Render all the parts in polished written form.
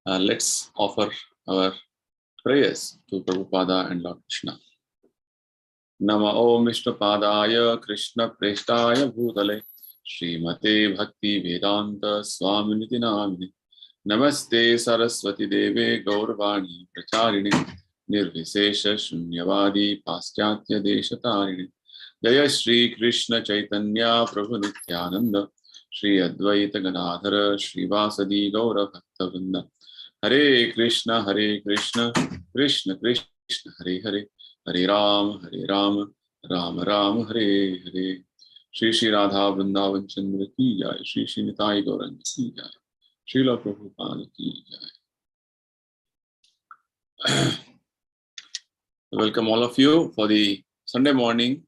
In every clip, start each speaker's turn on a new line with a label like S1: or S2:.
S1: Let's offer our prayers to Prabhupada and Lord Krishna. Nama Om Vishnupadaya Krishna Preshtaya Bhutale Srimate Bhaktivedanta Swami Namine Namaste Saraswati Deve Gauravani Pracharini Nirvisesha Shunyavadi Paschatya Deshatarini Jaya Shri Krishna Chaitanya Prabhu Nityananda Shri Advaita Ganadhara Shri Vasadi Gaura Bhaktavrinda Hare Krishna Krishna Krishna Hare Hare Hare Ram Rama Rama Hare Hare Shri Shri Radha Vrindavan Chandrodaya Ki Jai Shri Shri Nitai Gauranga Ki Jai Srila Prabhupada Ki Jai. Welcome all of you for the Sunday morning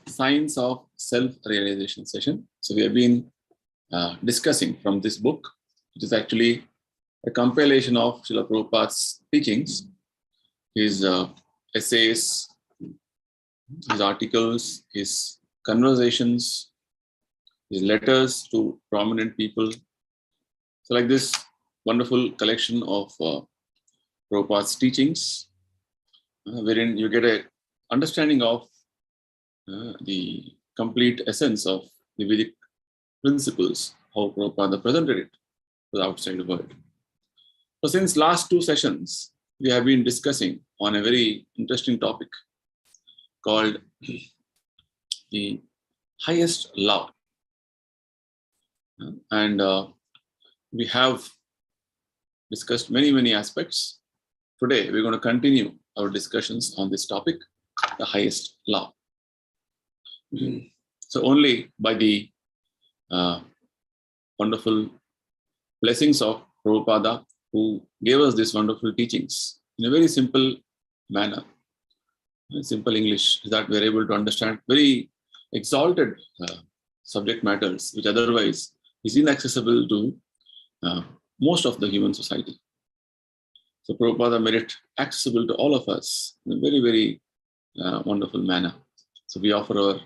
S1: Science of Self-Realization session. So we have been discussing from this book, which is actually a compilation of Srila Prabhupada's teachings, his essays, his articles, his conversations, his letters to prominent people. So like this wonderful collection of Prabhupada's teachings, wherein you get an understanding of the complete essence of the Vedic principles, how Prabhupada presented it to the outside world. So since last two sessions, we have been discussing on a very interesting topic called the highest love. And we have discussed many aspects. Today, we're going to continue our discussions on this topic, the highest love. So only by the wonderful blessings of Prabhupada, who gave us these wonderful teachings in a very simple manner, simple English, that we are able to understand very exalted subject matters, which otherwise is inaccessible to most of the human society. So Prabhupada made it accessible to all of us in a very wonderful manner. So we offer our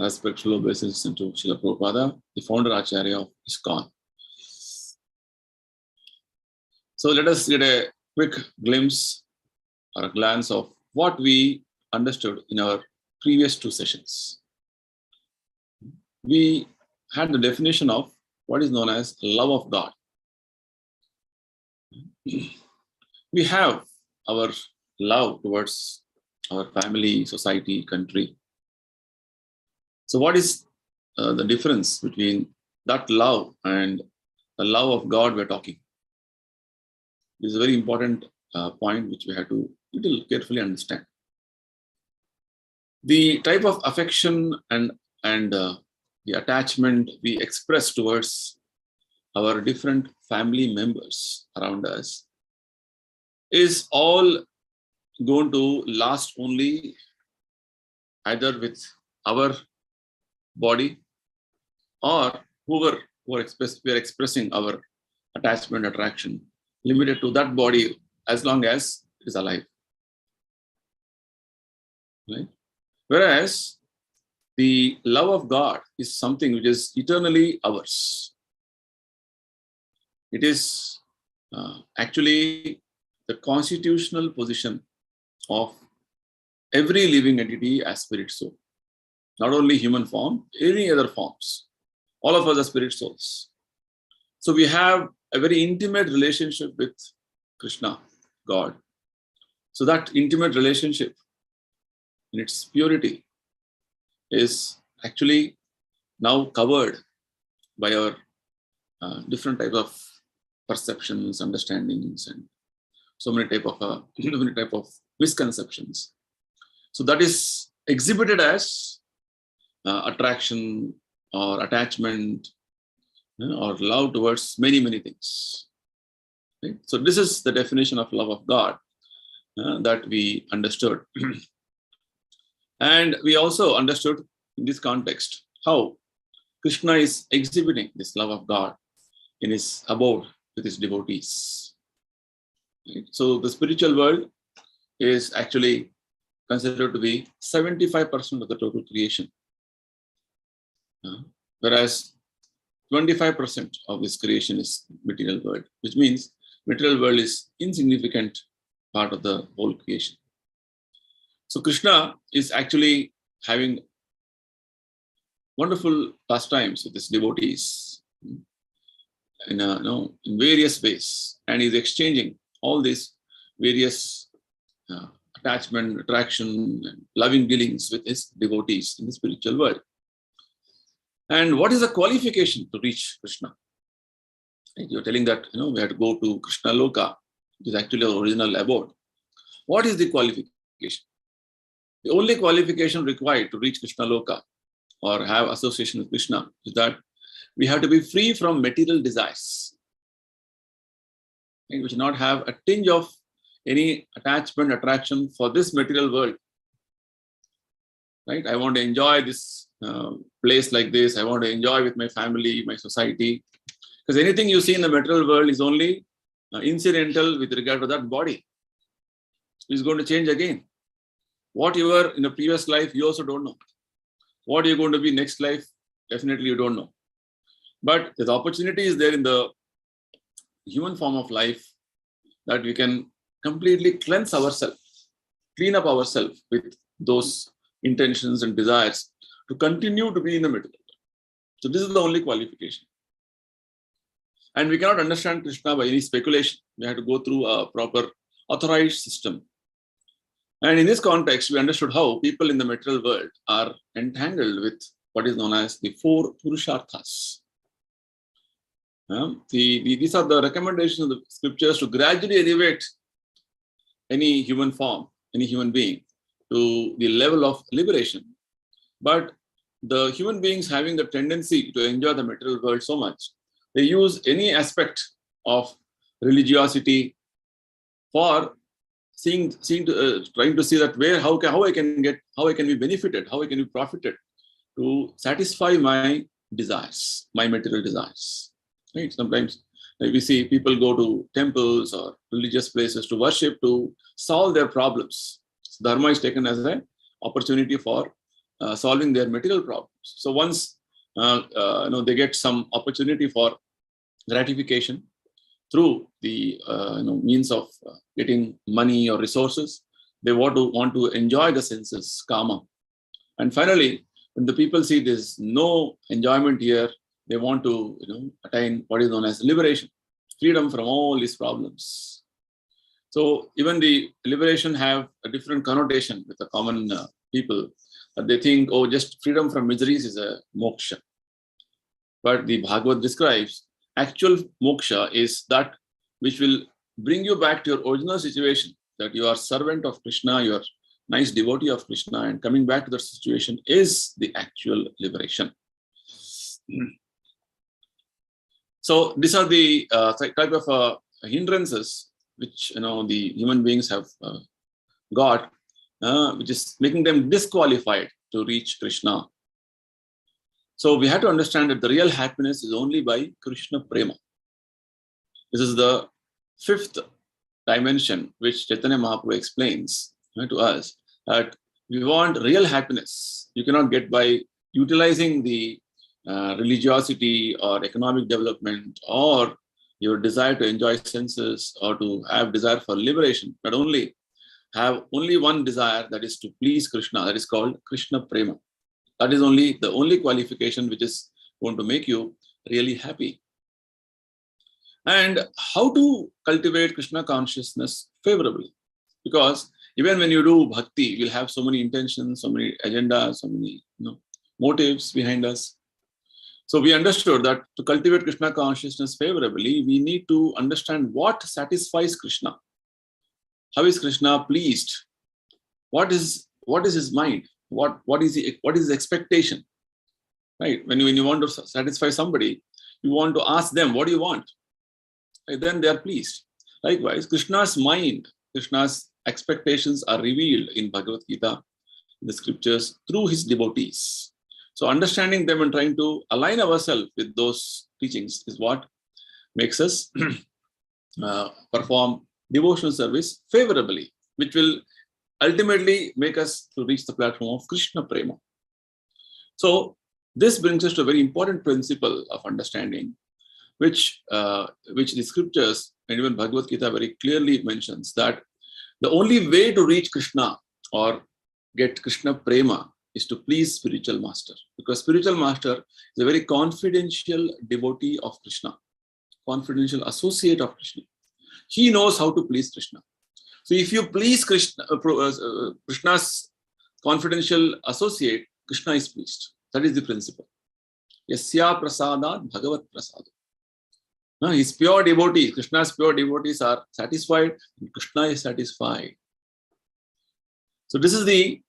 S1: respectful obeisance to Srila Prabhupada, the founder Acharya of ISKCON. So let us get a quick glimpse or a glance of what we understood in our previous two sessions. We had the definition of what is known as love of God. We have our love towards our family, society, country. So what is the difference between that love and the love of God we're talking? This is a very important point which we have to little carefully understand. The type of affection and the attachment we express towards our different family members around us is all going to last only either with our body or we are expressing our attachment, attraction, limited to that body as long as it is alive. Right? Whereas the love of God is something which is eternally ours. It is actually the constitutional position of every living entity as spirit soul. Not only human form, any other forms. All of us are spirit souls. So we have a very intimate relationship with Krishna, God. So that intimate relationship in its purity is actually now covered by our different types of perceptions, understandings, and so many type of misconceptions. So that is exhibited as attraction or attachment or love towards many things. Okay? So this is the definition of love of God that we understood. And we also understood in this context how Krishna is exhibiting this love of God in his abode with his devotees. Right? So the spiritual world is actually considered to be 75% of the total creation. Whereas 25% of this creation is material world, which means material world is insignificant part of the whole creation. So Krishna is actually having wonderful pastimes with his devotees in various ways, and he's exchanging all these various attachment, attraction, and loving dealings with his devotees in the spiritual world. And what is the qualification to reach Krishna? You're telling that we have to go to Krishna Loka, which is actually our original abode. What is the qualification? The only qualification required to reach Krishna Loka or have association with Krishna is that we have to be free from material desires. We should not have a tinge of any attachment, attraction for this material world. Right? I want to enjoy this place like this. I want to enjoy with my family, my society. Because anything you see in the material world is only incidental with regard to that body. It's going to change again. What you were in a previous life, you also don't know. What you're going to be next life, definitely you don't know. But the opportunity is there in the human form of life that we can completely cleanse ourselves, clean up ourselves with those intentions and desires to continue to be in the material world. So this is the only qualification. And we cannot understand Krishna by any speculation. We have to go through a proper authorized system. And in this context, we understood how people in the material world are entangled with what is known as the four Purusharthas. These are the recommendations of the scriptures to gradually elevate any human form, any human being to the level of liberation. But the human beings having the tendency to enjoy the material world so much, they use any aspect of religiosity for trying to see that how I can be benefited, how I can be profited to satisfy my desires, my material desires. Right? Sometimes we see people go to temples or religious places to worship to solve their problems. So dharma is taken as an opportunity for solving their material problems. So once they get some opportunity for gratification through the means of getting money or resources, they want to enjoy the senses, kama. And finally, when the people see there's no enjoyment here, they want to attain what is known as liberation, freedom from all these problems. So even the liberation have a different connotation with the common people. They think, just freedom from miseries is a moksha. But the Bhagavad describes actual moksha is that which will bring you back to your original situation, that you are servant of Krishna, you are nice devotee of Krishna, and coming back to that situation is the actual liberation. So these are the type of hindrances which the human beings have got, which is making them disqualified to reach Krishna. So we have to understand that the real happiness is only by Krishna Prema. This is the fifth dimension which Chaitanya Mahaprabhu explains to us, that we want real happiness. You cannot get by utilizing the religiosity or economic development or your desire to enjoy senses or to have desire for liberation, but only have only one desire, that is to please Krishna. That is called Krishna Prema. That is the only qualification which is going to make you really happy. And how to cultivate Krishna consciousness favorably? Because even when you do bhakti, you'll have so many intentions, so many agendas, so many motives behind us. So we understood that to cultivate Krishna consciousness favorably, we need to understand what satisfies Krishna. How is Krishna pleased? What is his mind? What is his expectation? Right? When you want to satisfy somebody, you want to ask them, what do you want? Right? Then they are pleased. Likewise, Krishna's mind, Krishna's expectations are revealed in Bhagavad Gita, in the scriptures, through his devotees. So understanding them and trying to align ourselves with those teachings is what makes us perform devotional service favorably, which will ultimately make us to reach the platform of Krishna Prema. So this brings us to a very important principle of understanding, which the scriptures and even Bhagavad Gita very clearly mentions that the only way to reach Krishna or get Krishna prema is to please spiritual master, because spiritual master is a very confidential devotee of Krishna, confidential associate of Krishna. He knows how to please Krishna. So if you please Krishna, Krishna's confidential associate, Krishna is pleased. That is the principle. Yasya prasadat bhagavat prasad. His pure devotees, Krishna's pure devotees are satisfied, and Krishna is satisfied. So this is the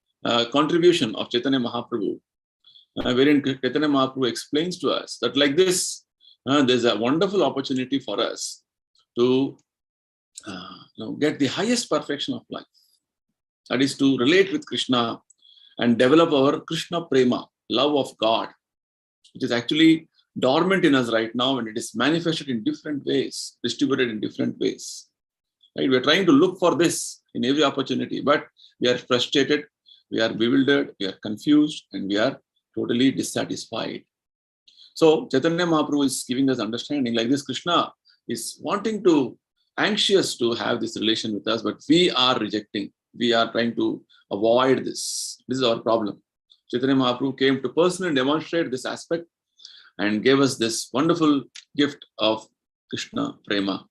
S1: contribution of Chaitanya Mahaprabhu, wherein Chaitanya Mahaprabhu explains to us that like this, there's a wonderful opportunity for us to get the highest perfection of life. That is to relate with Krishna and develop our Krishna prema, love of God, which is actually dormant in us right now, and it is manifested in different ways, distributed in different ways. Right? We're trying to look for this in every opportunity, but we are frustrated, we are bewildered, we are confused, and we are totally dissatisfied. So Chaitanya Mahaprabhu is giving us understanding like this. Krishna is anxious to have this relation with us, but we are rejecting. We are trying to avoid this. This is our problem. Chaitanya Mahaprabhu came to personally demonstrate this aspect and gave us this wonderful gift of Krishna prema.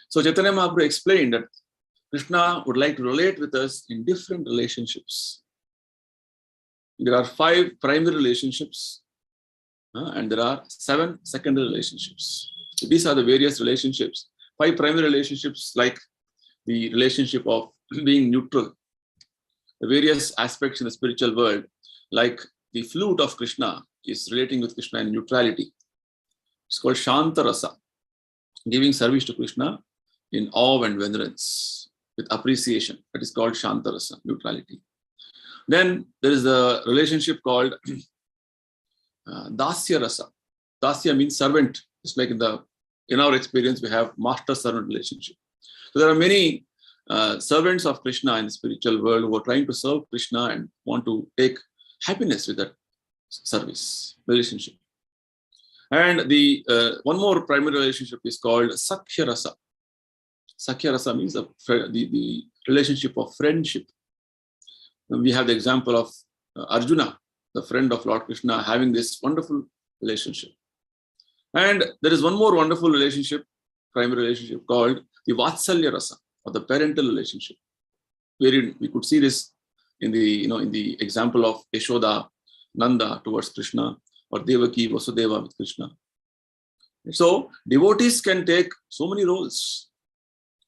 S1: So Chaitanya Mahaprabhu explained that Krishna would like to relate with us in different relationships. There are 5 primary relationships, and there are 7 secondary relationships. So these are the various relationships. 5 primary relationships, like the relationship of being neutral, the various aspects in the spiritual world, like the flute of Krishna is relating with Krishna in neutrality. It's called Shanta Rasa, giving service to Krishna in awe and venerance, with appreciation. That is called Shanta Rasa, neutrality. Then there is a relationship called Dasya Rasa. Dasya means servant. It's like in our experience, we have master-servant relationship. So there are many servants of Krishna in the spiritual world who are trying to serve Krishna and want to take happiness with that service relationship. And the one more primary relationship is called Sakhya Rasa. Sakhya Rasa means the relationship of friendship. And we have the example of Arjuna, the friend of Lord Krishna, having this wonderful relationship. And there is one more wonderful relationship, primary relationship, called the Vatsalya Rasa, or the parental relationship, wherein we could see this in the example of Yashoda, Nanda towards Krishna, or Devaki, Vasudeva with Krishna. So devotees can take so many roles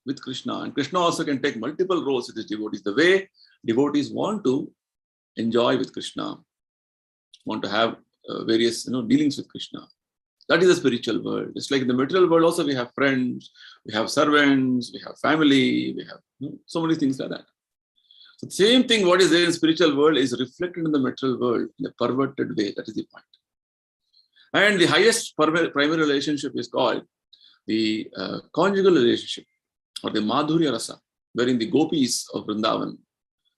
S1: with Krishna, and Krishna also can take multiple roles with his devotees. The way devotees want to enjoy with Krishna, want to have various dealings with Krishna. That is the spiritual world. It's like in the material world also, we have friends, we have servants, we have family, we have so many things like that. So the same thing what is there in spiritual world is reflected in the material world in a perverted way. That is the point. And the highest primary relationship is called the conjugal relationship, or the Madhurya Rasa, wherein the gopis of Vrindavan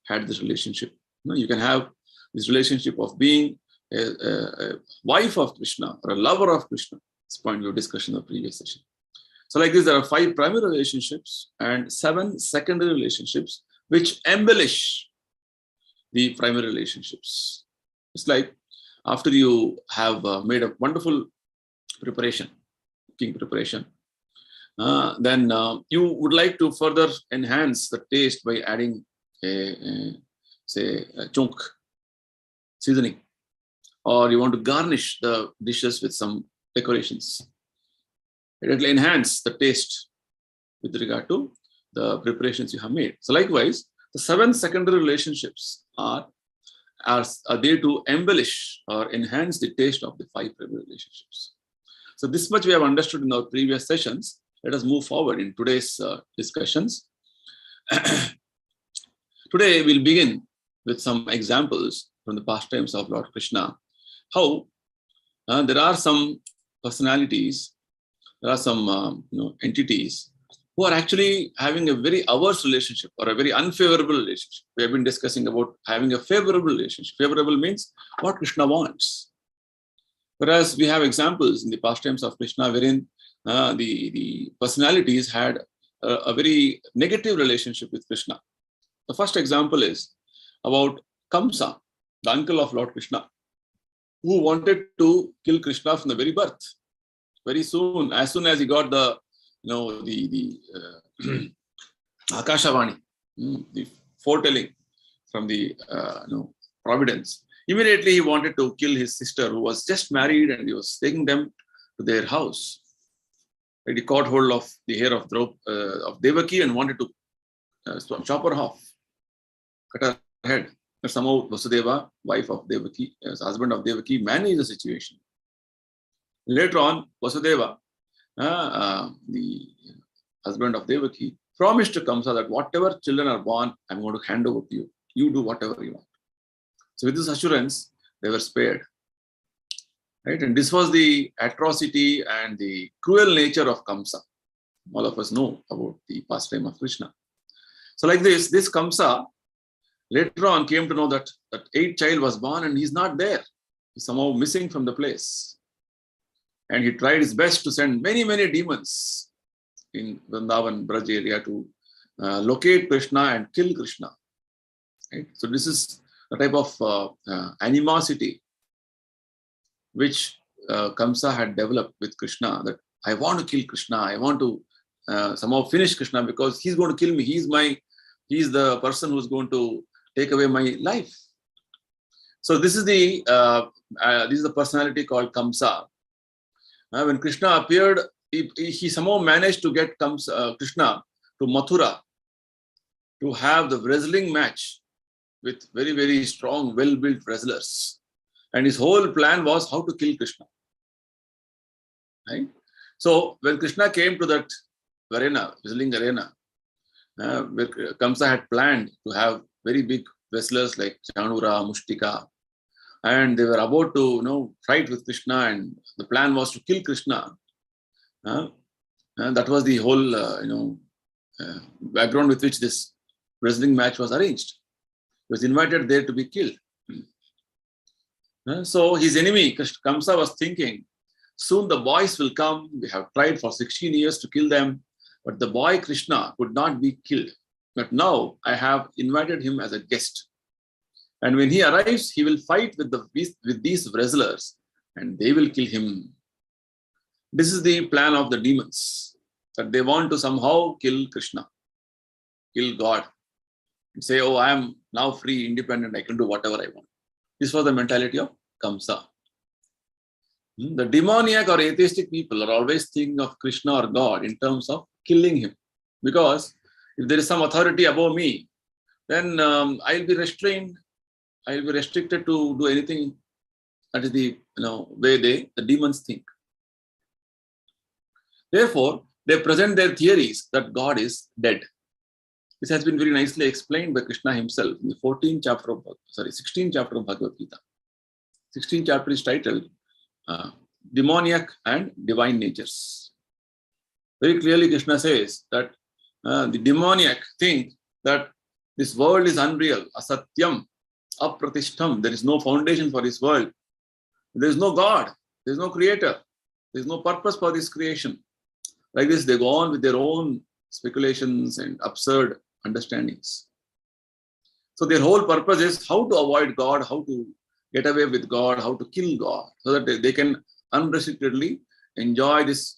S1: had this relationship. You can have this relationship of being a wife of Krishna or a lover of Krishna. This point of discussion in the previous session. So like this, there are 5 primary relationships and 7 secondary relationships which embellish the primary relationships. It's like after you have made a wonderful preparation, cooking preparation, then you would like to further enhance the taste by adding a chunk seasoning, or you want to garnish the dishes with some decorations. It will enhance the taste with regard to the preparations you have made. So likewise, the 7 secondary relationships are there to embellish or enhance the taste of the 5 primary relationships. So this much we have understood in our previous sessions. Let us move forward in today's discussions. Today we'll begin with some examples from the pastimes of Lord Krishna. How there are some personalities, there are some entities who are actually having a very averse relationship or a very unfavorable relationship. We have been discussing about having a favorable relationship. Favorable means what Krishna wants. Whereas we have examples in the pastimes of Krishna wherein the personalities had a very negative relationship with Krishna. The first example is about Kamsa, the uncle of Lord Krishna, who wanted to kill Krishna from the very birth. Very soon, as soon as he got the Akashavani, the foretelling from the providence, immediately he wanted to kill his sister, who was just married, and he was taking them to their house. He caught hold of the hair of Devaki and wanted to chop her off, cut her head. But somehow Vasudeva, wife of Devaki, husband of Devaki, managed the situation. Later on, Vasudeva, the husband of Devaki, promised to Kamsa that whatever children are born, I'm going to hand over to you. You do whatever you want. So with this assurance, they were spared. Right? And this was the atrocity and the cruel nature of Kamsa. All of us know about the pastime of Krishna. So like this Kamsa later on came to know that eighth child was born and he's not there. He's somehow missing from the place. And he tried his best to send many, many demons in Vrindavan Braj area to locate Krishna and kill Krishna. Right? So this is the type of animosity which Kamsa had developed with Krishna, that I want to kill Krishna, I want to somehow finish Krishna because he's going to kill me. He's the person who's going to take away my life. So this is the personality called Kamsa. When Krishna appeared, he somehow managed to get Krishna to Mathura to have the wrestling match with very, very strong, well-built wrestlers. And his whole plan was how to kill Krishna. Right? So when Krishna came to that arena, wrestling arena, where Kamsa had planned to have very big wrestlers like Chanura, Mushtika, and they were about to fight with Krishna, and the plan was to kill Krishna. And that was the whole background with which this wrestling match was arranged. He was invited there to be killed. So his enemy, Kamsa, was thinking, soon the boys will come. We have tried for 16 years to kill them, but the boy Krishna could not be killed. But now I have invited him as a guest. And when he arrives, he will fight with these wrestlers and they will kill him. This is the plan of the demons, that they want to somehow kill Krishna, kill God, and say, oh, I am now free, independent, I can do whatever I want. This was the mentality of Kamsa. The demoniac or atheistic people are always thinking of Krishna or God in terms of killing him. Because if there is some authority above me, then I'll be restrained. I'll be restricted to do anything. That is the way the demons think. Therefore, they present their theories that God is dead. This has been very nicely explained by Krishna himself in the 16th chapter of Bhagavad Gita. 16th chapter is titled Demoniac and Divine Natures. Very clearly, Krishna says that the demoniac think that this world is unreal, asatyam, apratishtam. There is no foundation for this world. There is no God. There is no creator. There is no purpose for this creation. Like this, they go on with their own speculations and absurd understandings. So their whole purpose is how to avoid God, how to get away with God, how to kill God, so that they can unrestrictedly enjoy this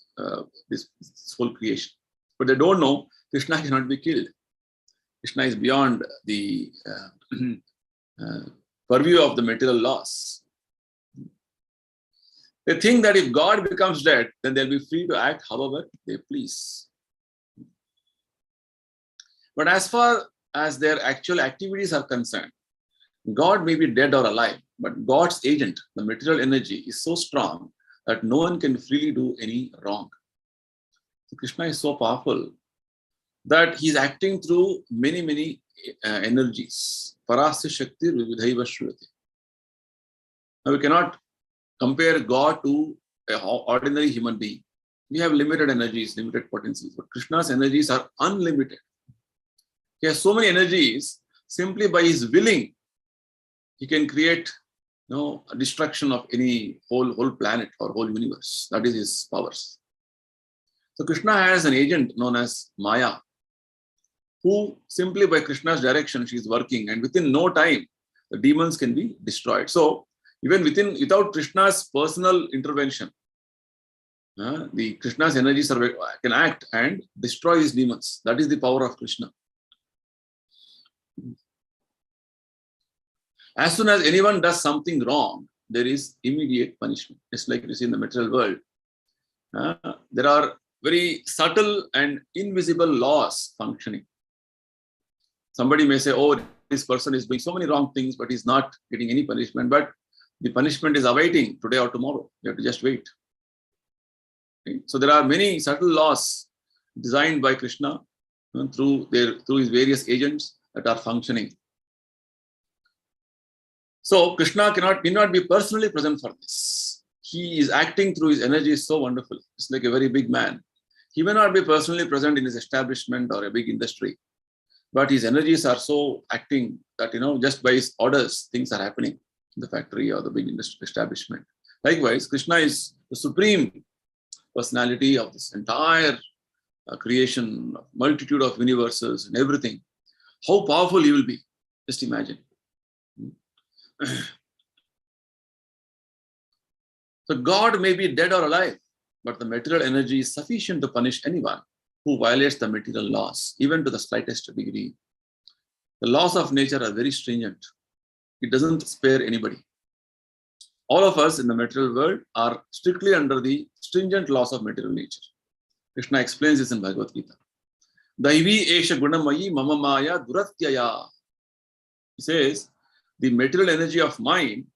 S1: whole creation. But they don't know Krishna cannot be killed. Krishna is beyond the purview of the material laws. They think that if God becomes dead, then they'll be free to act however they please. But as far as their actual activities are concerned, God may be dead or alive, but God's agent, the material energy, is so strong that no one can freely do any wrong. So Krishna is so powerful that he's acting through many, many energies. Parasya Shakti Vividhaiva Shruvati. Now we cannot compare God to an ordinary human being. We have limited energies, limited potencies, but Krishna's energies are unlimited. He has so many energies, simply by his willing, he can create destruction of any whole planet or whole universe. That is his powers. So Krishna has an agent known as Maya, who simply by Krishna's direction she is working, and within no time the demons can be destroyed. So even without Krishna's personal intervention, the Krishna's energies can act and destroy these demons. That is the power of Krishna. As soon as anyone does something wrong, there is immediate punishment. Just like you see in the material world, there are very subtle and invisible laws functioning. Somebody may say, oh, this person is doing so many wrong things, but he's not getting any punishment. But the punishment is awaiting today or tomorrow. You have to just wait. Okay? So there are many subtle laws designed by Krishna through his various agents that are functioning. So Krishna may not be personally present for this. He is acting through his energy so wonderful. It's like a very big man. He may not be personally present in his establishment or a big industry, but his energies are so acting that, just by his orders, things are happening in the factory or the big industry establishment. Likewise, Krishna is the supreme personality of this entire creation, multitude of universes and everything. How powerful he will be. Just imagine. So God may be dead or alive, but the material energy is sufficient to punish anyone who violates the material laws, even to the slightest degree. The laws of nature are very stringent. It doesn't spare anybody. All of us in the material world are strictly under the stringent laws of material nature. Krishna explains this in Bhagavad Gita. Daivi esha gunamayi mama maya duratyaya. He says, the material energy of mind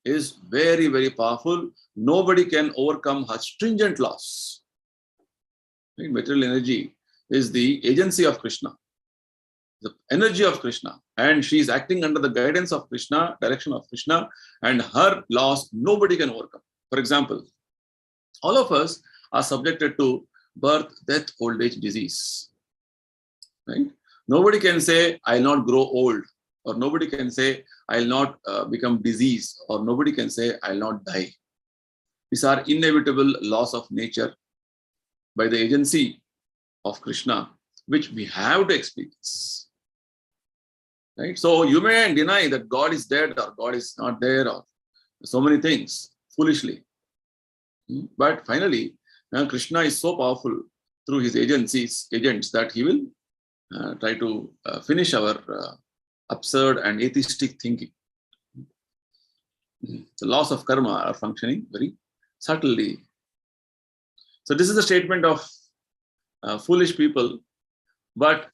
S1: is very, very powerful. Nobody can overcome her stringent laws. Material energy is the agency of Krishna, the energy of Krishna, and she is acting under the guidance of Krishna, direction of Krishna, and her laws nobody can overcome. For example, all of us are subjected to birth, death, old age, disease. Right? Nobody can say, I'll not grow old, or nobody can say, I'll not become diseased, or nobody can say, I'll not die. These are inevitable laws of nature by the agency of Krishna, which we have to experience. Right? So you may deny that God is dead or God is not there or so many things foolishly. But finally, Krishna is so powerful through his agents that he will try to finish our absurd and atheistic thinking. The laws of karma are functioning very subtly. So this is a statement of foolish people, but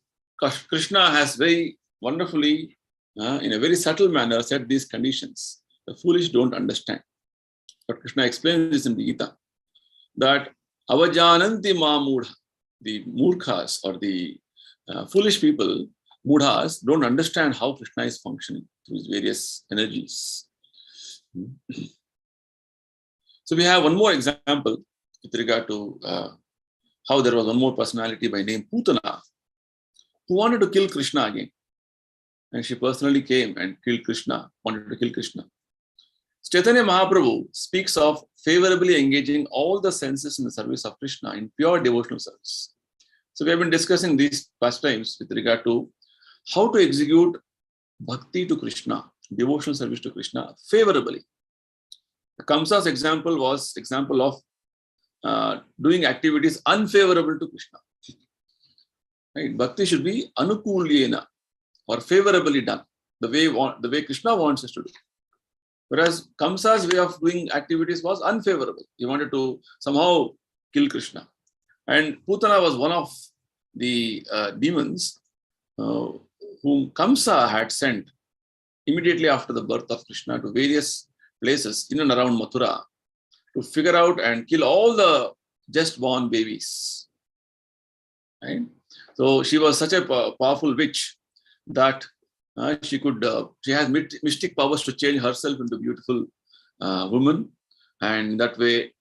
S1: Krishna has very wonderfully, in a very subtle manner, set these conditions. The foolish don't understand. But Krishna explains this in the Gita, that avajananti mamudha, the murkhas or the foolish people, mudhas, don't understand how Krishna is functioning through his various energies. So we have one more example with regard to how there was one more personality by name Putana who wanted to kill Krishna again. And she personally came and killed Krishna, wanted to kill Krishna. Chaitanya Mahaprabhu speaks of favorably engaging all the senses in the service of Krishna in pure devotional service. So we have been discussing these past times with regard to how to execute bhakti to Krishna, devotional service to Krishna favorably. Kamsa's example was example of doing activities unfavorable to Krishna. Right? Bhakti should be anukulyena or favorably done, the way Krishna wants us to do. Whereas Kamsa's way of doing activities was unfavorable. He wanted to somehow kill Krishna. And Putana was one of the demons whom Kamsa had sent immediately after the birth of Krishna to various places in and around Mathura to figure out and kill all the just born babies. Right? So she was such a powerful witch that she has mystic powers to change herself into beautiful woman, and that way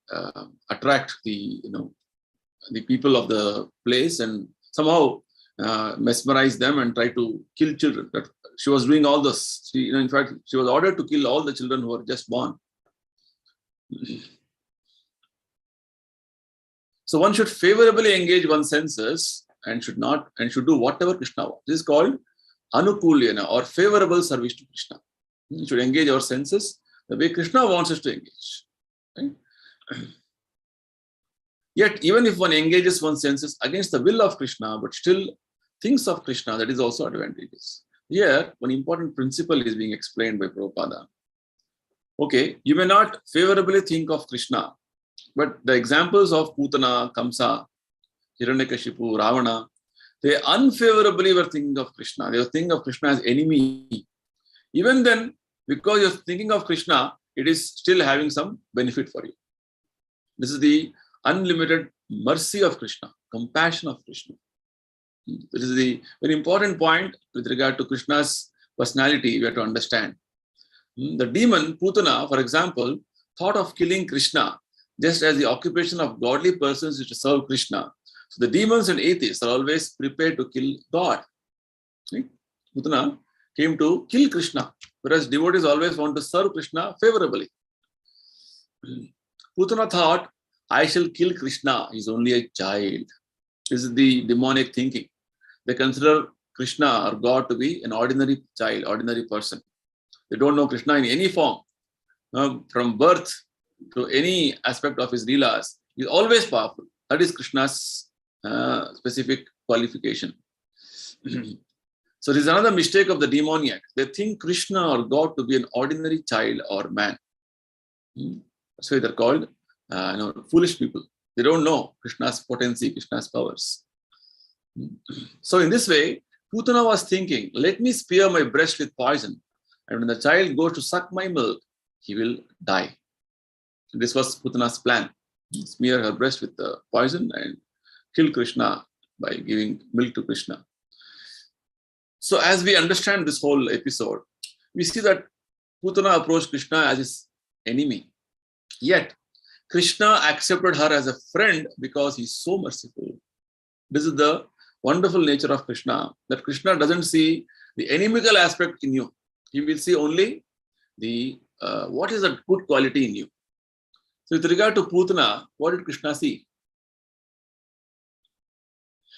S1: attract the people of the place and somehow mesmerize them and try to kill children. That she was doing all this. In fact, she was ordered to kill all the children who were just born. So one should favorably engage one's senses and should do whatever Krishna wants. This is called anukulyana, or favorable service to Krishna. We should engage our senses the way Krishna wants us to engage. Right? Yet, even if one engages one's senses against the will of Krishna, but still thinks of Krishna, that is also advantageous. Here, one important principle is being explained by Prabhupada. Okay, you may not favorably think of Krishna, but the examples of Putana, Kamsa, Hiranyakashipu, Ravana, they unfavorably were thinking of Krishna. They were thinking of Krishna as enemy. Even then, because you're thinking of Krishna, it is still having some benefit for you. This is the unlimited mercy of Krishna, compassion of Krishna. This is the very important point with regard to Krishna's personality we have to understand. The demon, Putana, for example, thought of killing Krishna just as the occupation of godly persons is to serve Krishna. So the demons and atheists are always prepared to kill God. Right? Putana came to kill Krishna, whereas devotees always want to serve Krishna favorably. Putana thought, I shall kill Krishna, he's only a child. This is the demonic thinking. They consider Krishna or God to be an ordinary child, ordinary person. They don't know Krishna in any form. From birth to any aspect of his leelas, he is always powerful. That is Krishna's specific qualification. So this is another mistake of the demoniac. They think Krishna or God to be an ordinary child or man. That's why they're called foolish people. They don't know Krishna's potency, Krishna's powers. So in this way, Putana was thinking, let me spear my breast with poison, and when the child goes to suck my milk, he will die. This was Putana's plan. Smear her breast with the poison and kill Krishna by giving milk to Krishna. So as we understand this whole episode, we see that Putana approached Krishna as his enemy. Yet, Krishna accepted her as a friend because he's so merciful. This is the wonderful nature of Krishna, that Krishna doesn't see the inimical aspect in you. He will see only the what is a good quality in you. So with regard to Putana, what did Krishna see?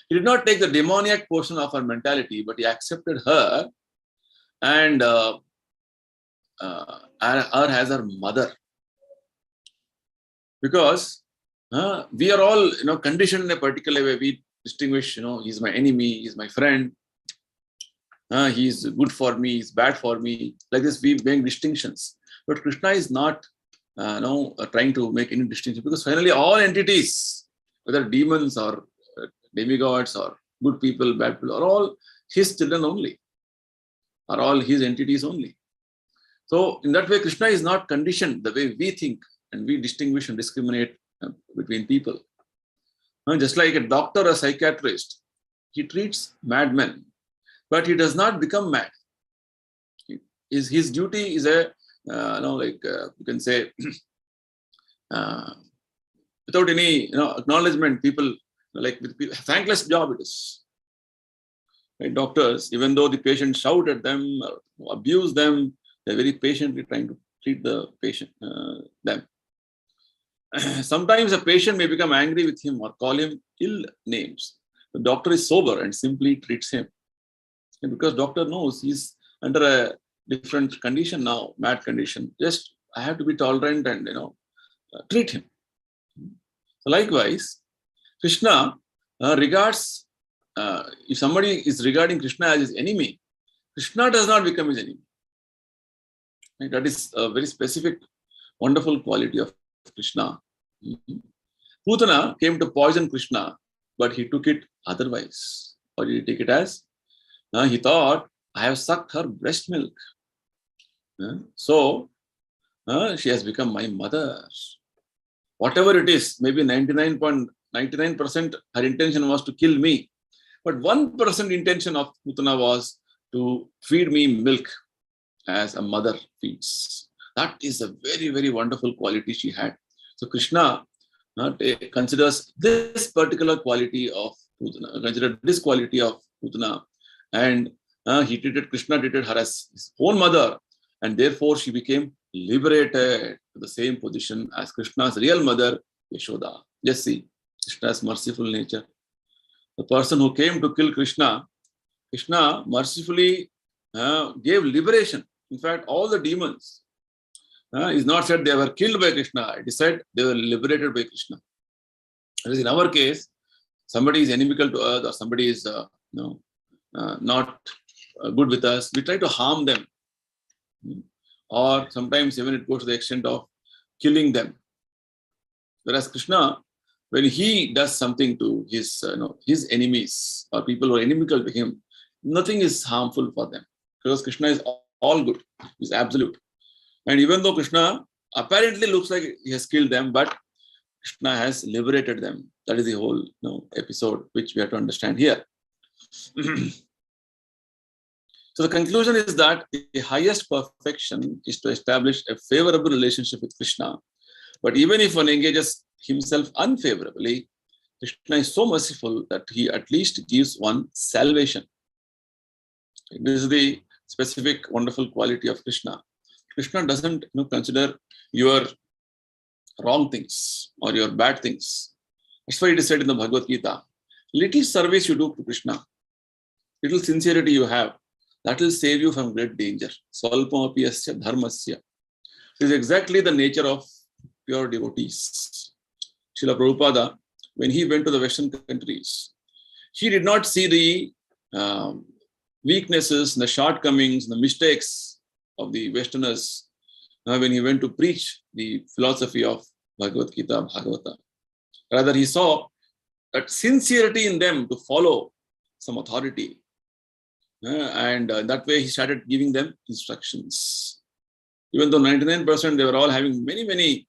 S1: He did not take the demoniac portion of her mentality, but he accepted her and her as her mother. Because we are all conditioned in a particular way. We distinguish, he's my enemy, he's my friend, he's good for me, he's bad for me. Like this, we make distinctions. But Krishna is not trying to make any distinction, because finally all entities, whether demons or demigods or good people, bad people, are all his children only, are all his entities only. So in that way, Krishna is not conditioned the way we think and we distinguish and discriminate between people. Just like a doctor or psychiatrist, he treats madmen, but he does not become mad. His duty is you can say, without any acknowledgement, people thankless job it is. Right? Doctors, even though the patient shout at them or abuse them, they're very patiently trying to treat the patient, them. Sometimes a patient may become angry with him or call him ill names. The doctor is sober and simply treats him. And because doctor knows he's under a different condition now, mad condition, just I have to be tolerant and treat him. So likewise, Krishna regards, if somebody is regarding Krishna as his enemy, Krishna does not become his enemy. Right? That is a very specific, wonderful quality of Krishna. Putana came to poison Krishna, but he took it otherwise. Or did he take it as? He thought, I have sucked her breast milk. So she has become my mother. Whatever it is, maybe 99.99% her intention was to kill me. But 1% intention of Putana was to feed me milk as a mother feeds. That is a very, very wonderful quality she had. So Krishna considers this particular quality of Putana, considered this quality of Putana. And he treated Krishna, treated her as his own mother. And therefore, she became liberated to the same position as Krishna's real mother, Yashoda. Just see, Krishna's merciful nature. The person who came to kill Krishna, Krishna mercifully gave liberation. In fact, all the demons is not said they were killed by Krishna. It is said they were liberated by Krishna. Whereas in our case, somebody is inimical to us or somebody is not good with us, we try to harm them. Or sometimes even it goes to the extent of killing them. Whereas Krishna, when he does something to his enemies or people who are inimical to him, nothing is harmful for them. Because Krishna is all good, is absolute. And even though Krishna apparently looks like he has killed them, but Krishna has liberated them. That is the whole episode which we have to understand here. So the conclusion is that the highest perfection is to establish a favorable relationship with Krishna. But even if one engages himself unfavorably, Krishna is so merciful that he at least gives one salvation. This is the specific wonderful quality of Krishna. Krishna doesn't consider your wrong things or your bad things. That's why it is said in the Bhagavad Gita, little service you do to Krishna, little sincerity you have, that will save you from great danger. Swalpamapi asya dharmasya. It is exactly the nature of pure devotees. Srila Prabhupada, when he went to the Western countries, he did not see the weaknesses, the shortcomings, the mistakes of the Westerners when he went to preach the philosophy of Bhagavad Gita, Bhagavata. Rather, he saw that sincerity in them to follow some authority. And that way he started giving them instructions. Even though 99% they were all having many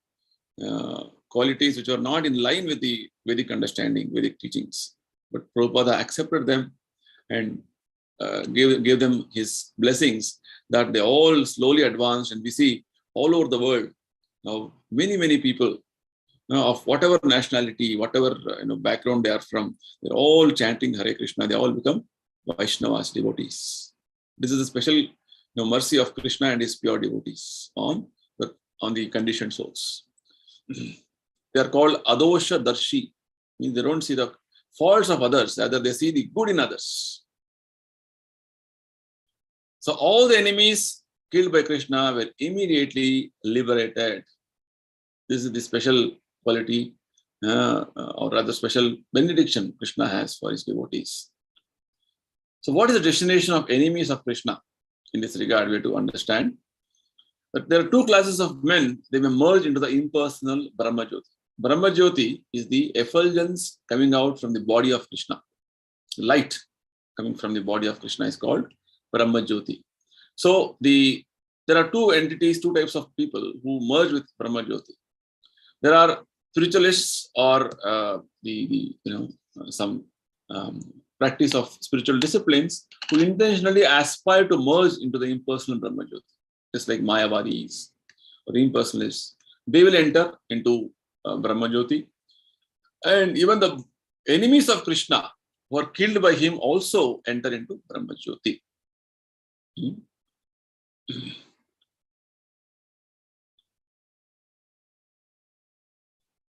S1: qualities which are not in line with the Vedic understanding, Vedic teachings. But Prabhupada accepted them and gave them his blessings that they all slowly advanced. And we see all over the world now many people of whatever nationality, whatever background they are from, they're all chanting Hare Krishna. They all become Vaishnavas, devotees. This is a special mercy of Krishna and his pure devotees on the conditioned souls. They are called Adosha Darshi. Means they don't see the faults of others, rather they see the good in others. So all the enemies killed by Krishna were immediately liberated. This is the special quality or rather special benediction Krishna has for his devotees. So what is the destination of enemies of Krishna? In this regard, we have to understand that there are two classes of men. They may merge into the impersonal Brahmajyoti. Brahmajyoti is the effulgence coming out from the body of Krishna. Light coming from the body of Krishna is called Brahmajyoti. So there are two entities, two types of people who merge with Brahmajyoti. There are spiritualists or some practice of spiritual disciplines who intentionally aspire to merge into the impersonal Brahmajyoti, just like Mayavadis or impersonalists. They will enter into Brahmajyoti. And even the enemies of Krishna who are killed by him also enter into Brahmajyoti.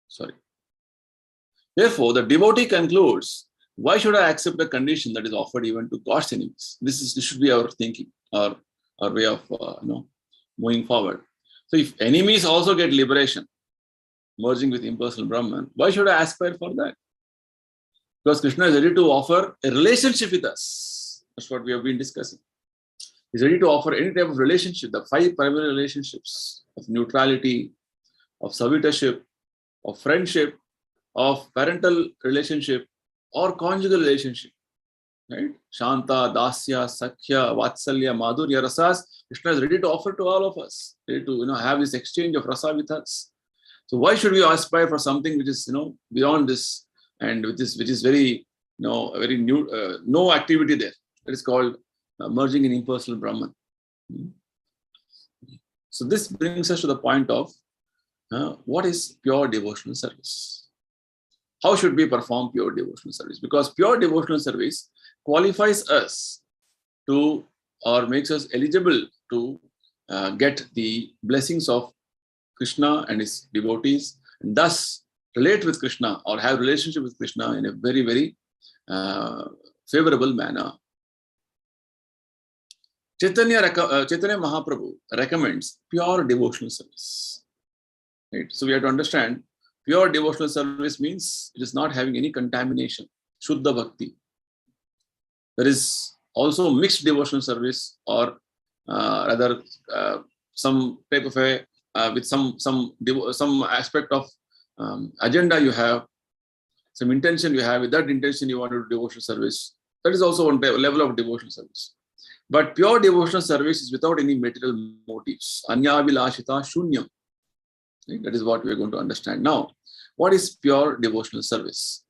S1: Sorry. Therefore, the devotee concludes, why should I accept a condition that is offered even to God's enemies? This should be our thinking, our way of moving forward. So if enemies also get liberation, merging with impersonal Brahman, why should I aspire for that? Because Krishna is ready to offer a relationship with us. That's what we have been discussing. He's ready to offer any type of relationship, the 5 primary relationships of neutrality, of servitorship, of friendship, of parental relationship, or conjugal relationship, right? Shanta, Dasya, Sakhya, Vatsalya, Madhurya, Rasas. Krishna is ready to offer to all of us, ready to have this exchange of rasa with us. So why should we aspire for something which is beyond this and which is very very new, no activity there? That is called merging in impersonal Brahman. So this brings us to the point of what is pure devotional service? How should we perform pure devotional service? Because pure devotional service qualifies us to, or makes us eligible to get the blessings of Krishna and his devotees, and thus relate with Krishna or have relationship with Krishna in a very, very favorable manner. Chaitanya Mahaprabhu recommends pure devotional service. Right? So we have to understand pure devotional service means it is not having any contamination, Shuddha Bhakti. There is also mixed devotional service, or rather some type of a with some aspect of agenda you have, some intention you have. With that intention you want to do devotional service. That is also one level of devotional service. But pure devotional service is without any material motives. Anya vilashita shunyam. Right? That is what we are going to understand now. What is pure devotional service?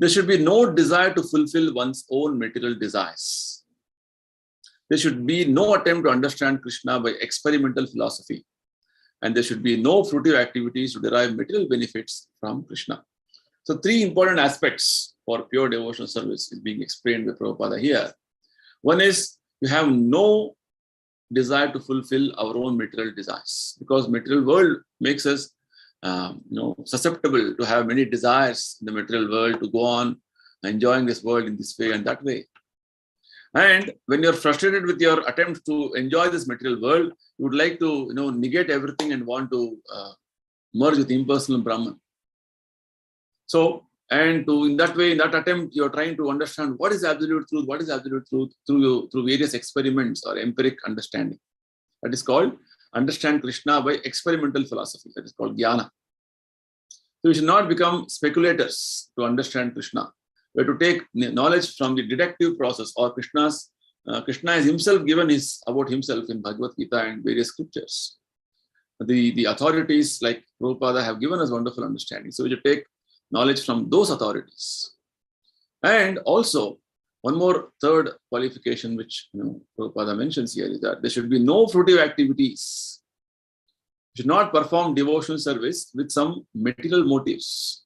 S1: There should be no desire to fulfill one's own material desires. There should be no attempt to understand Krishna by experimental philosophy. And there should be no fruitive activities to derive material benefits from Krishna. So 3 important aspects for pure devotional service is being explained by Prabhupada here. One is we have no desire to fulfill our own material desires, because material world makes us susceptible to have many desires in the material world, to go on enjoying this world in this way and that way. And when you're frustrated with your attempt to enjoy this material world, you would like to negate everything and want to merge with impersonal Brahman. So, and in that way, in that attempt, you're trying to understand what is absolute truth, through various experiments or empiric understanding. That is called understand Krishna by experimental philosophy. That is called jnana. So we should not become speculators to understand Krishna. We have to take knowledge from the deductive process, or Krishna has himself given about himself in Bhagavad Gita and various scriptures. The authorities like Prabhupada have given us wonderful understanding. So we should take knowledge from those authorities. And also, one more third qualification which Prabhupada mentions here is that there should be no fruitive activities. You should not perform devotional service with some material motives.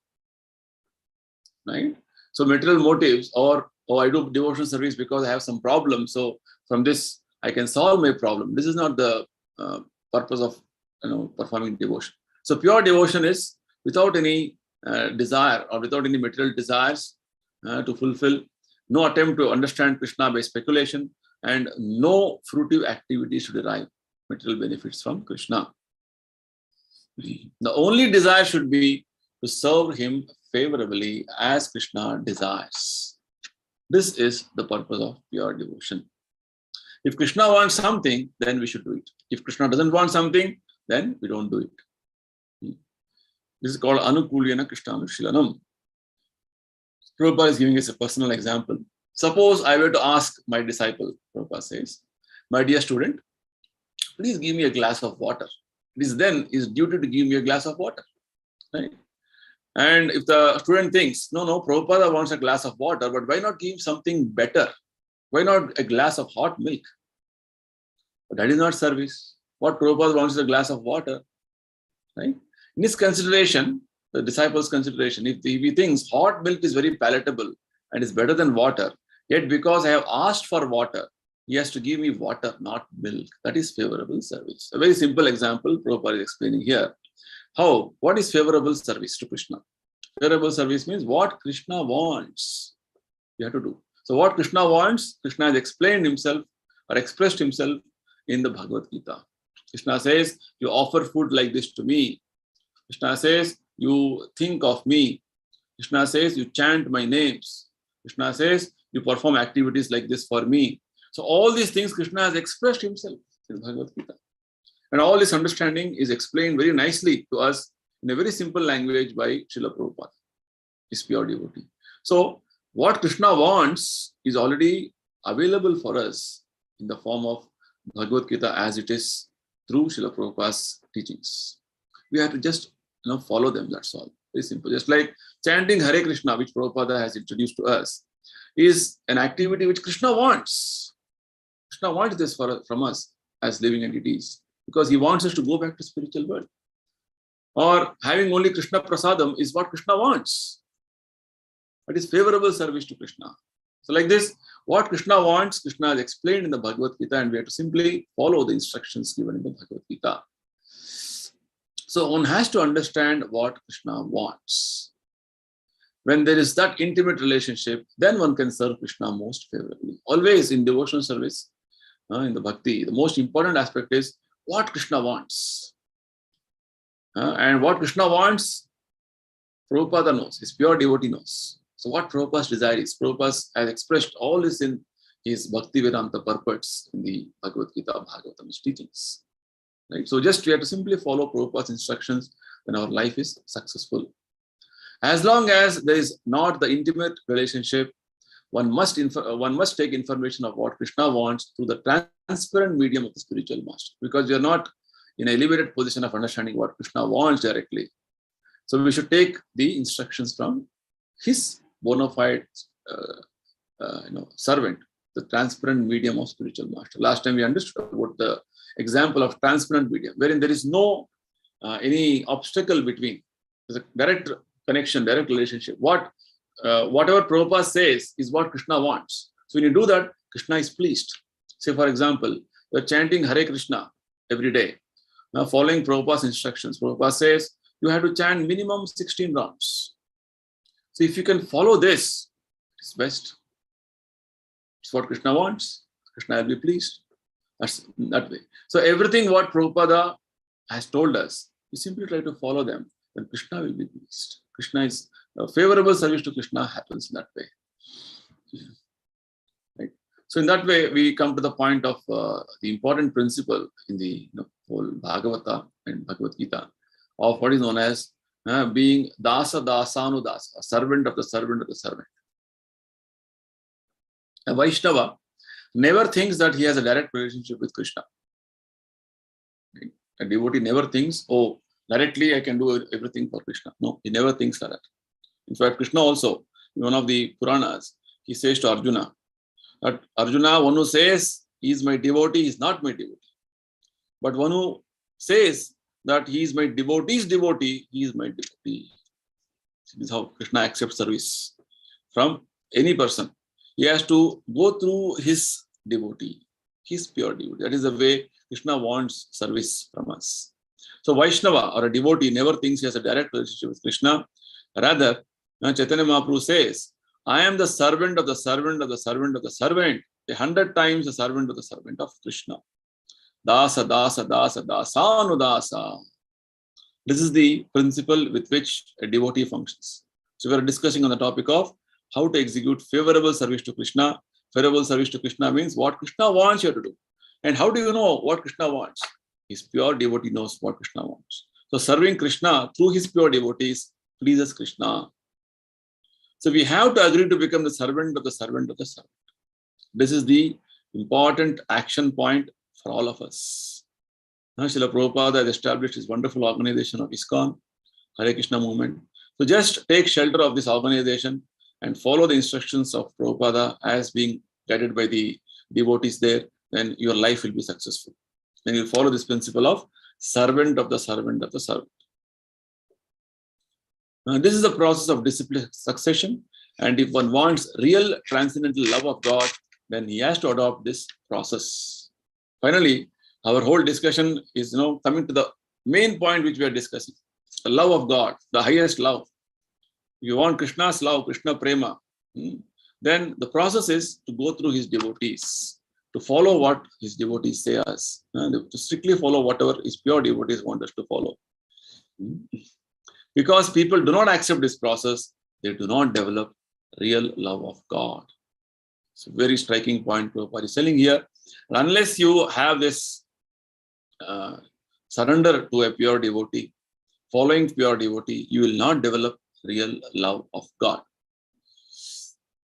S1: Right? So material motives, or I do devotional service because I have some problem, so from this I can solve my problem. This is not the purpose of performing devotion. So pure devotion is without any desire or without any material desires to fulfill, no attempt to understand Krishna by speculation, and no fruitive activities to derive material benefits from Krishna. The only desire should be to serve him favorably as Krishna desires. This is the purpose of pure devotion. If Krishna wants something, then we should do it. If Krishna doesn't want something, then we don't do it. This is called Anukulyana Krishnanushlanam. Prabhupada is giving us a personal example. Suppose I were to ask my disciple, Prabhupada says, my dear student, please give me a glass of water. It is then his duty to give me a glass of water. Right? And if the student thinks, no, Prabhupada wants a glass of water, but why not give something better? Why not a glass of hot milk? But that is not service. What Prabhupada wants is a glass of water. Right? In his consideration, the disciple's consideration, if he thinks hot milk is very palatable and is better than water, yet because I have asked for water, he has to give me water, not milk. That is favorable service. A very simple example Prabhupada is explaining here. What is favorable service to Krishna? Favorable service means what Krishna wants, you have to do. So what Krishna wants, Krishna has explained himself or expressed himself in the Bhagavad Gita. Krishna says, you offer food like this to me. Krishna says, you think of me. Krishna says, you chant my names. Krishna says, you perform activities like this for me. So all these things Krishna has expressed himself in Bhagavad Gita. And all this understanding is explained very nicely to us in a very simple language by Srila Prabhupada, his pure devotee. So what Krishna wants is already available for us in the form of Bhagavad Gita as it is through Srila Prabhupada's teachings. We have to just follow them, that's all. Very simple. Just like chanting Hare Krishna, which Prabhupada has introduced to us, is an activity which Krishna wants. Krishna wants this from us as living entities, because he wants us to go back to spiritual world. Or having only Krishna Prasadam is what Krishna wants. That is favorable service to Krishna. So like this, what Krishna wants, Krishna has explained in the Bhagavad Gita, and we have to simply follow the instructions given in the Bhagavad Gita. So one has to understand what Krishna wants. When there is that intimate relationship, then one can serve Krishna most favorably. Always in devotional service, in the bhakti, the most important aspect is what Krishna wants. And what Krishna wants, Prabhupada knows, his pure devotee knows. So what Prabhupada's desire is, Prabhupada has expressed all this in his Bhaktivedanta purports in the Bhagavad Gita, Bhagavatam, his teachings. Right? So just we have to simply follow Prabhupada's instructions, then our life is successful. As long as there is not the intimate relationship, one must take information of what Krishna wants through the transparent medium of the spiritual master, because we are not in an elevated position of understanding what Krishna wants directly. So we should take the instructions from his bona fide servant, the transparent medium of spiritual master. Last time we understood about the example of transparent medium, wherein there is no any obstacle between. There's a direct connection, direct relationship. Whatever Prabhupada says is what Krishna wants. So when you do that, Krishna is pleased. Say, for example, you're chanting Hare Krishna every day. Now, following Prabhupada's instructions, Prabhupada says you have to chant minimum 16 rounds. So if you can follow this, it's best. It's what Krishna wants. Krishna will be pleased. That's that way. So everything what Prabhupada has told us, we simply try to follow them, then Krishna will be pleased. Krishna is a favorable service to Krishna happens in that way. Right? So in that way, we come to the point of the important principle in the whole Bhagavata and Bhagavad Gita of what is known as being dasa dasanudasa, a servant of the servant of the servant. A Vaishnava never thinks that he has a direct relationship with Krishna. Right? A devotee never thinks, oh, directly I can do everything for Krishna. No, he never thinks like that. In fact, Krishna also, in one of the Puranas, he says to Arjuna, that Arjuna, one who says he is my devotee is not my devotee. But one who says that he is my devotee's devotee, he is my devotee. This is how Krishna accepts service from any person. He has to go through his devotee, his pure devotee. That is the way Krishna wants service from us. So Vaishnava or a devotee never thinks he has a direct relationship with Krishna. Rather, Chaitanya Mahaprabhu says, I am the servant of the servant of the servant of the servant, 100 times the servant of the servant of Krishna. Dasa, dasa, dasa, dasanudasa. This is the principle with which a devotee functions. So we are discussing on the topic of how to execute favorable service to Krishna. Favorable service to Krishna means what Krishna wants you to do. And how do you know what Krishna wants? His pure devotee knows what Krishna wants. So serving Krishna through his pure devotees pleases Krishna. So we have to agree to become the servant of the servant of the servant. This is the important action point for all of us. Srila Prabhupada has established his wonderful organization of ISKCON, Hare Krishna movement. So just take shelter of this organization and follow the instructions of Prabhupada as being guided by the devotees there, then your life will be successful. Then you'll follow this principle of servant of the servant of the servant. Now, this is the process of discipline succession. And if one wants real transcendental love of God, then he has to adopt this process. Finally, our whole discussion is coming to the main point which we are discussing. The love of God, the highest love. If you want Krishna's love, Krishna Prema, then the process is to go through his devotees, to follow what his devotees say us, to strictly follow whatever his pure devotees want us to follow. Because people do not accept this process, they do not develop real love of God. It's a very striking point Prabhupada is telling here. Unless you have this surrender to a pure devotee, following pure devotee, you will not develop real love of God.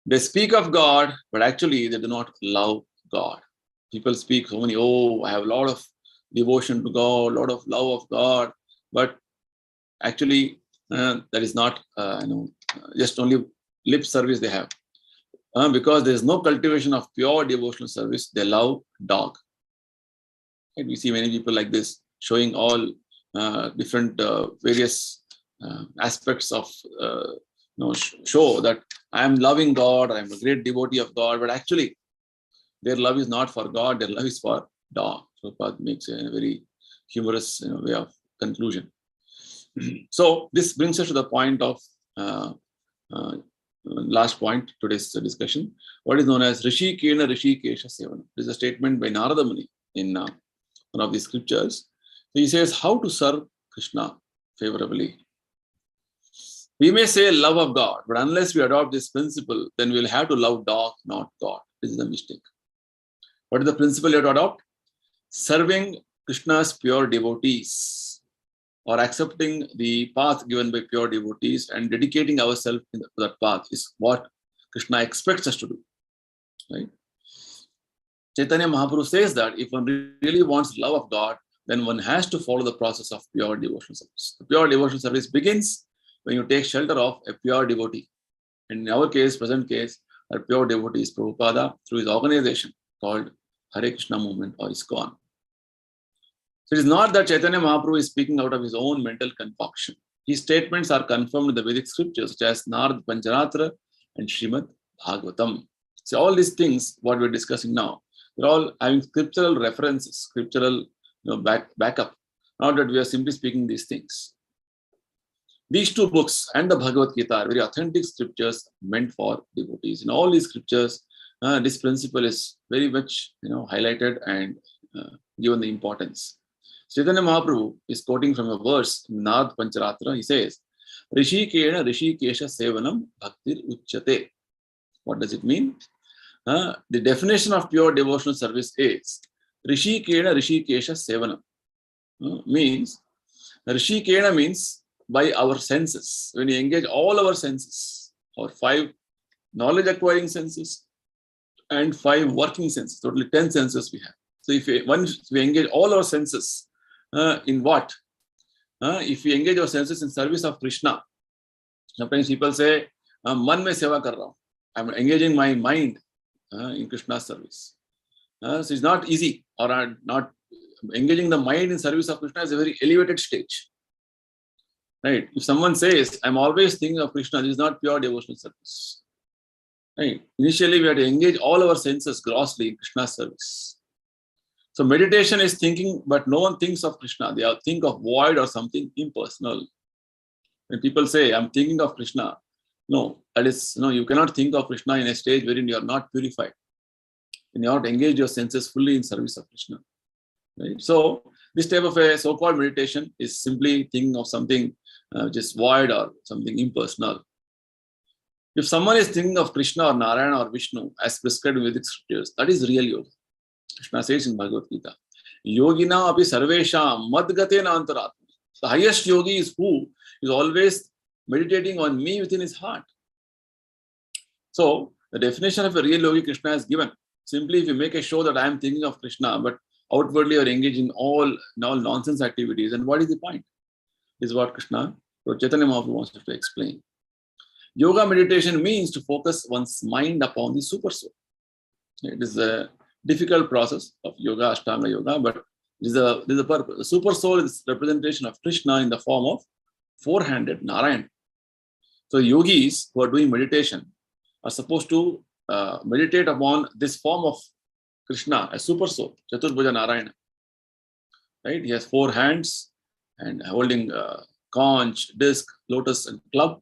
S1: They speak of God, but actually they do not love God. People speak so many, I have a lot of devotion to God, a lot of love of God, but actually that is not, just only lip service they have. Because there is no cultivation of pure devotional service, they love dog. And we see many people like this, showing all different various aspects of show that I am loving God, I am a great devotee of God, but actually their love is not for God, their love is for dog. Prabhupada makes a very humorous way of conclusion. So this brings us to the point of last point today's discussion. What is known as Rishi Kena Rishi Kesha Sevana. This is a statement by Narada Muni in one of the scriptures. So he says how to serve Krishna favorably. We may say love of God, but unless we adopt this principle, then we'll have to love dog, not God. This is the mistake. What is the principle you have to adopt? Serving Krishna's pure devotees, or accepting the path given by pure devotees and dedicating ourselves to that path is what Krishna expects us to do. Right? Chaitanya Mahaprabhu says that if one really wants love of God, then one has to follow the process of pure devotional service. The pure devotional service begins when you take shelter of a pure devotee. And in our case, present case, our pure devotee is Prabhupada through his organization called Hare Krishna Movement or ISKCON. So it is not that Chaitanya Mahaprabhu is speaking out of his own mental concoction. His statements are confirmed in the Vedic scriptures such as Narad Pancharatra and Srimad Bhagavatam. So all these things, what we're discussing now, they're all having scriptural references, scriptural backup. Not that we are simply speaking these things. These two books and the Bhagavad Gita are very authentic scriptures meant for devotees. In all these scriptures, this principle is very much highlighted and given the importance. Chaitanya Mahaprabhu is quoting from a verse in Narad Pancharatra. He says, Rishi Kena Rishi Kesha Sevanam Bhaktir Uchyate. What does it mean? The definition of pure devotional service is Rishi Kena Rishi Kesha Sevanam. Means Rishi Kena means by our senses. When we engage all our senses, our 5 knowledge acquiring senses and 5 working senses, totally 10 senses we have. So once we engage all our senses, in what? If we engage our senses in service of Krishna, sometimes people say, "Man mein seva kar raha hu." I'm engaging my mind in Krishna's service. So it's not easy, or not engaging the mind in service of Krishna is a very elevated stage. Right? If someone says, "I'm always thinking of Krishna," this is not pure devotional service. Right? Initially, we have to engage all our senses grossly in Krishna's service. So meditation is thinking, but no one thinks of Krishna. They think of void or something impersonal. When people say, "I'm thinking of Krishna," no, that is, you cannot think of Krishna in a stage wherein you are not purified. And you have to engage your senses fully in service of Krishna. Right? So this type of a so-called meditation is simply thinking of something which is void or something impersonal. If someone is thinking of Krishna or Narayana or Vishnu as prescribed in Vedic scriptures, that is real yoga. Krishna says in Bhagavad Gita, Yogina api sarvesham madgatena antaratma. The highest yogi is who is always meditating on me within his heart. So the definition of a real yogi Krishna has given. Simply if you make a show that I am thinking of Krishna, but outwardly you are engaged in all nonsense activities, and what is the point? This is what Krishna, Chaitanya Mahaprabhu wants to explain. Yoga meditation means to focus one's mind upon the super soul. It is a difficult process of yoga, Ashtanga yoga, but this is a purpose. The super soul is representation of Krishna in the form of 4-handed Narayana. So yogis who are doing meditation are supposed to meditate upon this form of Krishna, a super soul, Chaturbhuja Narayana. Right? He has 4 hands and holding conch, disc, lotus, and club,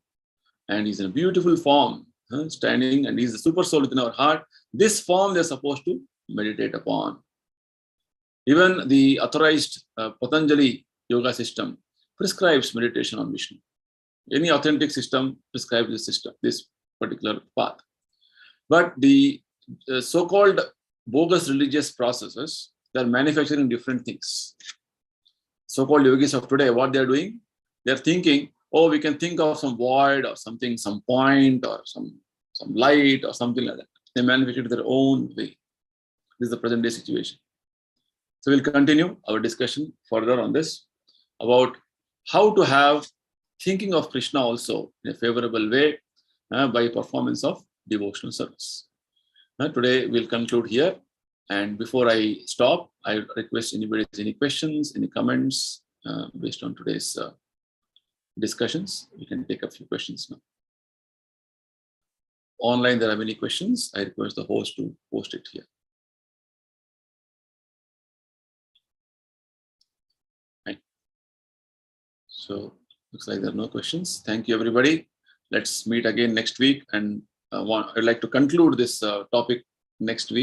S1: and he's in a beautiful form, standing, and he's the super soul within our heart. This form they're supposed to meditate upon. Even the authorized Patanjali yoga system prescribes meditation on Vishnu. Any authentic system prescribes this particular path. But the so-called bogus religious processes, they're manufacturing different things. So-called yogis of today, what they're doing, they're thinking, oh, we can think of some void or something, some point or some light or something like that. They manufacture their own way. This is the present day situation. So we'll continue our discussion further on this about how to have thinking of Krishna also in a favorable way by performance of devotional service. Today we'll conclude here. And before I stop, I request anybody has any questions, any comments based on today's discussions. We can take a few questions now. online there are many questions, I request the host to post it here. Right. So looks like there are no questions. Thank you, everybody. Let's meet again next week. And I'd like to conclude this topic next week.